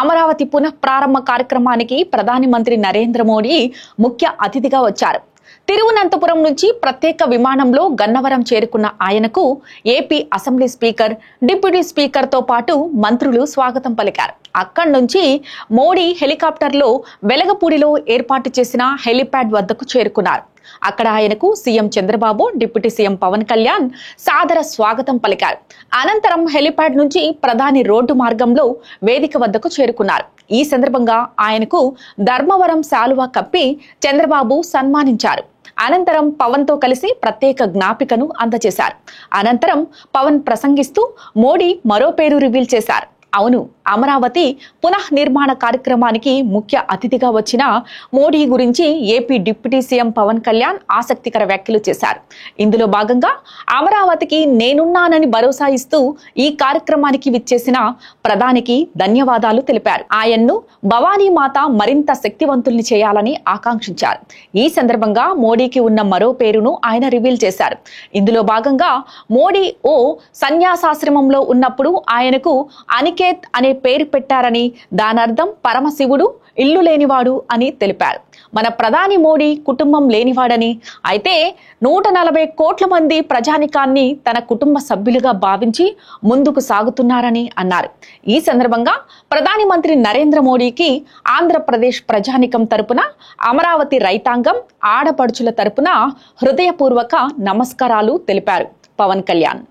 అమరావతి పునఃప్రారంభ కార్యక్రమానికి ప్రధాని మంత్రి నరేంద్ర మోడీ ముఖ్య అతిథిగా వచ్చారు. తిరువనంతపురం నుంచి ప్రత్యేక విమానంలో గన్నవరం చేరుకున్న ఆయనకు AP assembly speaker, deputy speaker తో పాటు మంత్రులు స్వాగతం పలికారు. అక్కడి నుంచి మోడీ హెలికాప్టర్లో వెలగపూడిలో ఏర్పాటు చేసిన హెలిప్యాడ్ వద్దకు చేరుకున్నారు. అక్కడ ఆయనకు CM Chandrababu, deputy CM Pawan Kalyan సాదర స్వాగతం పలికారు. అనంతరం హెలిప్యాడ్ నుంచి ప్రధాని రోడ్డు మార్గంలో వేదిక వద్దకు చేరుకున్నారు. ఈ సందర్భంగా ఆయనకు ధర్మవరం శాలువా కప్పి చంద్రబాబు సన్మానించారు. అనంతరం పవన్ తో కలిసి ప్రత్యేక జ్ఞాపికను అందజేశారు. అనంతరం పవన్ ప్రసంగిస్తూ మోడీ మరో పేరు రివీల్ చేశారు. అవును, అమరావతి పునః నిర్మాణ కార్యక్రమానికి ముఖ్య అతిథిగా వచ్చిన మోడీ గురించి AP deputy CM Pawan Kalyan ఆసక్తికర వ్యాఖ్యలు చేశారు. ఇందులో భాగంగా అమరావతికి నేనున్నానని భరోసా ఇస్తూ ఈ కార్యక్రమానికి విచ్చేసిన ప్రధానికి ధన్యవాదాలు తెలిపారు. ఆయన్ను భవానీ మాత మరింత శక్తివంతుల్ని చేయాలని ఆకాంక్షించారు. ఈ సందర్భంగా మోడీకి ఉన్న మరో పేరును ఆయన రివీల్ చేశారు. ఇందులో భాగంగా మోడీ ఓ సన్యాసాశ్రమంలో ఉన్నప్పుడు ఆయనకు అనికేత్ అనే పేరు పెట్టారని, దానర్థం పరమశివుడు ఇల్లు లేనివాడు అని తెలిపారు. మన ప్రధాని మోడీ కుటుంబం లేనివాడని, అయితే 140 కోట్ల మంది ప్రజానికాన్ని తన కుటుంబ సభ్యులుగా భావించి ముందుకు సాగుతున్నారని అన్నారు. ఈ సందర్భంగా ప్రధాని మంత్రి నరేంద్ర మోడీకి ఆంధ్రప్రదేశ్ ప్రజానికం తరపున, అమరావతి రైతాంగం, ఆడపడుచుల తరపున హృదయపూర్వక నమస్కారాలు తెలిపారు పవన్ కళ్యాణ్.